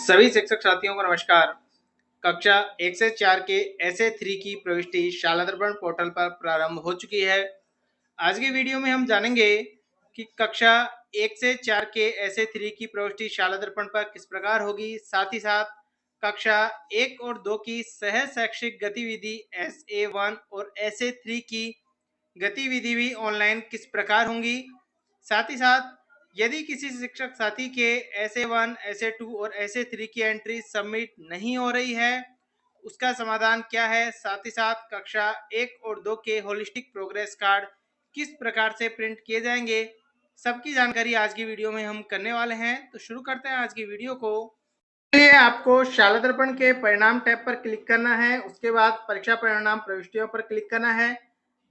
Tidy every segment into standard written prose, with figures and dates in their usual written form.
सभी शिक्षक साथियों को नमस्कार। कक्षा 1 से 4 के एसए 3 की प्रविष्टि शाला दर्पण पोर्टल पर प्रारंभ हो चुकी है। आज की वीडियो में हम जानेंगे कि कक्षा 1 से 4 के एसए 3 की प्रविष्टि शाला दर्पण पर किस प्रकार होगी। साथ ही साथ कक्षा 1 और 2 की सह शैक्षिक गतिविधि एसए 1 और एसए 3 की गतिविधि भी ऑनलाइन किस प्रकार होंगी। साथ ही साथ यदि किसी शिक्षक साथी के एसए 1, एसए 2 और एसए 3 की एंट्री सबमिट नहीं हो रही है, उसका समाधान क्या है। साथ ही साथ कक्षा 1 और 2 के होलिस्टिक प्रोग्रेस कार्ड किस प्रकार से प्रिंट किए जाएंगे, सबकी जानकारी आज की वीडियो में हम करने वाले हैं। तो शुरू करते हैं आज की वीडियो को। लिए आपको शाला दर्पण के परिणाम टैब पर क्लिक करना है। उसके बाद परीक्षा परिणाम प्रविष्टियों पर क्लिक करना है,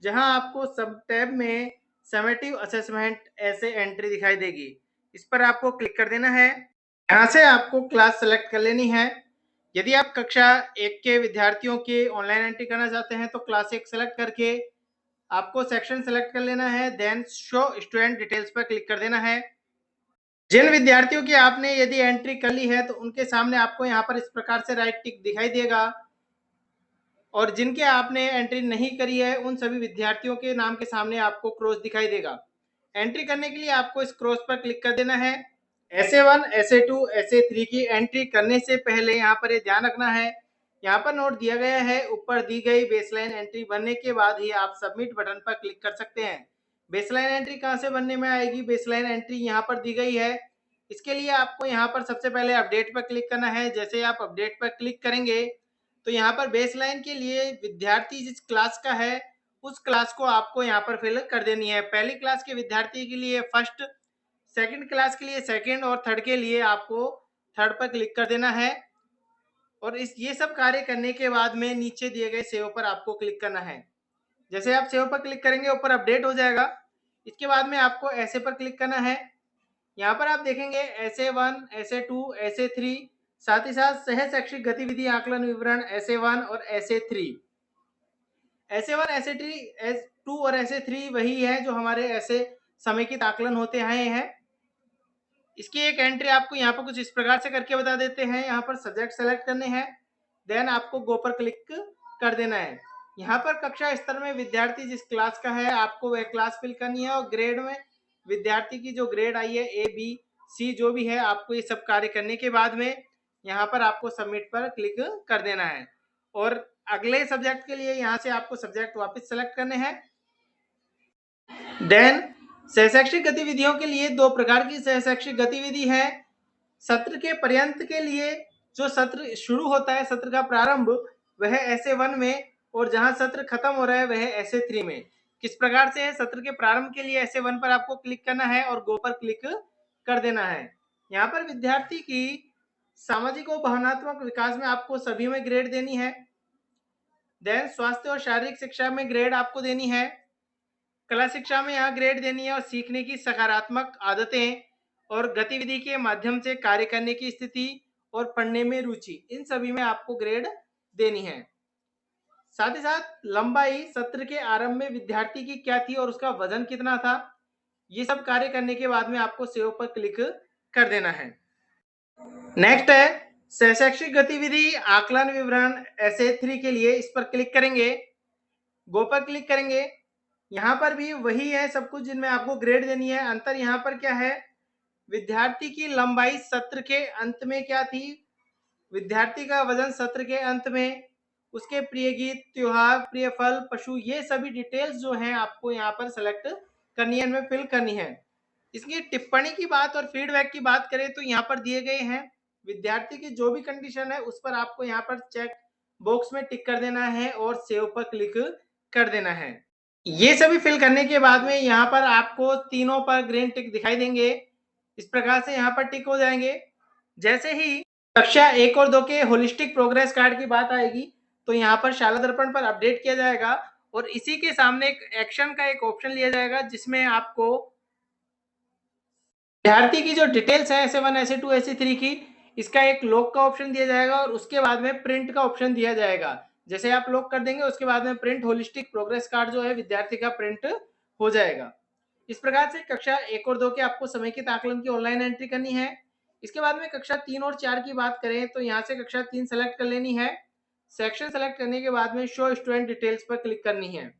जहां आपको सब टैब में समेटिव असेसमेंट ऐसे एंट्री दिखाई देगी। इस पर आपको क्लिक कर देना है। यहाँ से आपको क्लास सेलेक्ट कर लेनी है। यदि आप कक्षा 1 के विद्यार्थियों की ऑनलाइन एंट्री करना चाहते हैं तो क्लास 1 सेलेक्ट करके आपको सेक्शन सेलेक्ट कर लेना है। देन शो स्टूडेंट डिटेल्स पर क्लिक कर देना है। जिन विद्यार्थियों की आपने यदि एंट्री कर ली है तो उनके सामने आपको यहाँ पर इस प्रकार से राइट टिक दिखाई देगा, और जिनके आपने एंट्री नहीं करी है उन सभी विद्यार्थियों के नाम के सामने आपको क्रॉस दिखाई देगा। एंट्री करने के लिए आपको इस क्रॉस पर क्लिक कर देना है। एसए 1, एसए 2, एसए 3 की एंट्री करने से पहले यहाँ पर ध्यान रखना है, यहाँ पर नोट दिया गया है ऊपर दी गई बेसलाइन एंट्री बनने के बाद ही आप सबमिट बटन पर क्लिक कर सकते हैं। बेसलाइन एंट्री कहाँ से बनने में आएगी, बेसलाइन एंट्री यहाँ पर दी गई है। इसके लिए आपको यहाँ पर सबसे पहले अपडेट पर क्लिक करना है। जैसे आप अपडेट पर क्लिक करेंगे तो यहाँ पर बेसलाइन के लिए विद्यार्थी जिस क्लास का है उस क्लास को आपको यहाँ पर फिल कर देनी है। पहली क्लास के विद्यार्थी के लिए फर्स्ट, सेकंड क्लास के लिए सेकंड और थर्ड के लिए आपको थर्ड पर क्लिक कर देना है। और ये सब कार्य करने के बाद में नीचे दिए गए सेव पर आपको क्लिक करना है। जैसे आप सेव पर क्लिक करेंगे ऊपर अपडेट हो जाएगा। इसके बाद में आपको ऐसे पर क्लिक करना है। यहाँ पर आप देखेंगे एसए 1, एसए 2, एसए 3, साथ ही साथ सह शैक्षिक गतिविधि आकलन विवरण एसए 1 और एसए 3। एसए 1, एसए 3, एस 2 और एसए 3 वही है जो हमारे ऐसे समेकित आकलन होते आए हैं। इसकी एक एंट्री आपको यहाँ पर कुछ इस प्रकार से करके बता देते हैं। यहाँ पर सब्जेक्ट सेलेक्ट करने हैं, देन आपको गो पर क्लिक कर देना है। यहाँ पर कक्षा स्तर में विद्यार्थी जिस क्लास का है आपको वह क्लास फिल करनी है, और ग्रेड में विद्यार्थी की जो ग्रेड आई है ए बी सी जो भी है, आपको ये सब कार्य करने के बाद में यहाँ पर आपको सबमिट पर क्लिक कर देना है। और अगले सब्जेक्ट के लिए यहाँ से आपको सब्जेक्ट वापस सेलेक्ट करने हैं। देन सहशैक्षिक गतिविधियों के लिए दो प्रकार की सहशैक्षिक गतिविधि है। सत्र के पर्यंत के लिए जो सत्र शुरू होता है, सत्र का प्रारंभ, वह एसए 1 में, और जहां सत्र खत्म हो रहा है वह एसए 3 में। किस प्रकार से है, सत्र के प्रारंभ के लिए एसए 1 पर आपको क्लिक करना है और गो पर क्लिक कर देना है। यहाँ पर विद्यार्थी की सामाजिक और भावनात्मक विकास में आपको सभी में ग्रेड देनी है। देन स्वास्थ्य और शारीरिक शिक्षा में ग्रेड आपको देनी है। कला शिक्षा में यहाँ ग्रेड देनी है, और सीखने की सकारात्मक आदतें और गतिविधि के माध्यम से कार्य करने की स्थिति और पढ़ने में रुचि, इन सभी में आपको ग्रेड देनी है। साथ ही साथ लंबाई, सत्र के आरंभ में विद्यार्थी की क्या थी और उसका वजन कितना था, ये सब कार्य करने के बाद में आपको सेव पर क्लिक कर देना है। नेक्स्ट है सहशैक्षिक गतिविधि आकलन विवरण एसए 3 के लिए, इस पर क्लिक करेंगे, गो पर क्लिक करेंगे। यहाँ पर भी वही है सब कुछ जिनमें आपको ग्रेड देनी है। अंतर यहाँ पर क्या है, विद्यार्थी की लंबाई सत्र के अंत में क्या थी, विद्यार्थी का वजन सत्र के अंत में, उसके प्रिय गीत, त्योहार, प्रिय फल, पशु, ये सभी डिटेल्स जो हैं आपको यहाँ पर सेलेक्ट करनी है, इनमें फिल करनी है। इसकी टिप्पणी की बात और फीडबैक की बात करें तो यहाँ पर दिए गए हैं विद्यार्थी की जो भी कंडीशन है उस पर आपको यहाँ पर चेक बॉक्स में टिक कर देना है और सेव पर क्लिक कर देना है। ये सभी फिल करने के बाद में यहाँ पर आपको तीनों पर ग्रीन टिक दिखाई देंगे। इस प्रकार से यहाँ पर टिक हो जाएंगे। जैसे ही कक्षा 1 और 2 के होलिस्टिक प्रोग्रेस कार्ड की बात आएगी तो यहाँ पर शाला दर्पण पर अपडेट किया जाएगा, और इसी के सामने एक एक्शन का एक ऑप्शन लिया जाएगा जिसमें आपको विद्यार्थी की जो डिटेल्स है एसए 1, एसए 2, एसए 3 की, इसका एक लॉक का ऑप्शन दिया जाएगा और उसके बाद में प्रिंट का ऑप्शन दिया जाएगा। जैसे आप लॉक कर देंगे उसके बाद में प्रिंट होलिस्टिक प्रोग्रेस कार्ड जो है विद्यार्थी का प्रिंट हो जाएगा। इस प्रकार से कक्षा 1 और 2 के आपको समेकित आकलन की ऑनलाइन एंट्री करनी है। इसके बाद में कक्षा 3 और 4 की बात करें तो यहाँ से कक्षा 3 सेलेक्ट कर लेनी है। सेक्शन सेलेक्ट करने के बाद में शो स्टूडेंट डिटेल्स पर क्लिक करनी है।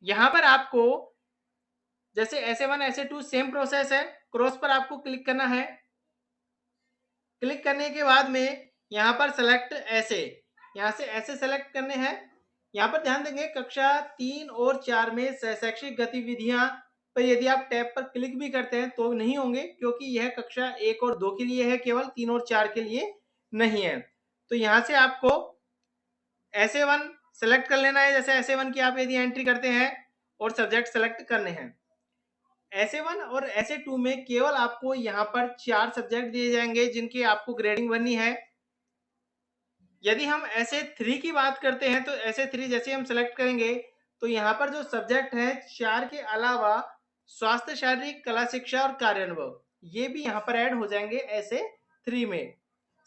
यहाँ पर आपको जैसे SA1 SA2 सेम प्रोसेस है, क्रॉस पर आपको क्लिक करना है। क्लिक करने के बाद में यहाँ पर सेलेक्ट ऐसे, यहाँ से ऐसे सेलेक्ट करने हैं। यहाँ पर ध्यान देंगे कक्षा 3 और 4 में शैक्षिक गतिविधियां पर यदि आप टैब पर क्लिक भी करते हैं तो नहीं होंगे, क्योंकि यह कक्षा 1 और 2 के लिए है, केवल 3 और 4 के लिए नहीं है। तो यहाँ से आपको SA1 सेलेक्ट कर लेना है। जैसे SA1 की आप यदि एंट्री करते हैं और सब्जेक्ट सेलेक्ट करने हैं। SA1 और SA2 में केवल आपको यहाँ पर 4 सब्जेक्ट दिए जाएंगे जिनकी आपको ग्रेडिंग बननी है। यदि हम SA3 की बात करते हैं तो SA3 जैसे हम सेलेक्ट करेंगे तो यहाँ पर जो सब्जेक्ट है 4 के अलावा स्वास्थ्य, शारीरिक, कला, शिक्षा और कार्यानुभव, ये भी यहाँ पर ऐड हो जाएंगे SA3 में।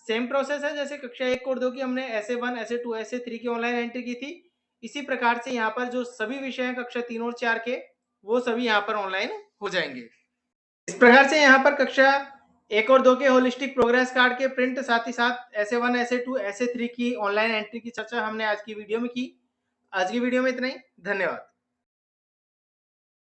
सेम प्रोसेस है जैसे कक्षा 1 और 2 की हमने SA1 SA2 SA3 की ऑनलाइन एंट्री की थी, इसी प्रकार से यहाँ पर जो सभी विषय हैं कक्षा 3 और 4 के, वो सभी यहाँ पर ऑनलाइन हो जाएंगे। इस प्रकार से यहाँ पर कक्षा 1 और 2 के होलिस्टिक प्रोग्रेस कार्ड के प्रिंट, साथ ही साथ SA1 SA2 SA3 की ऑनलाइन एंट्री की चर्चा हमने आज की वीडियो में की। आज की वीडियो में इतना ही। धन्यवाद।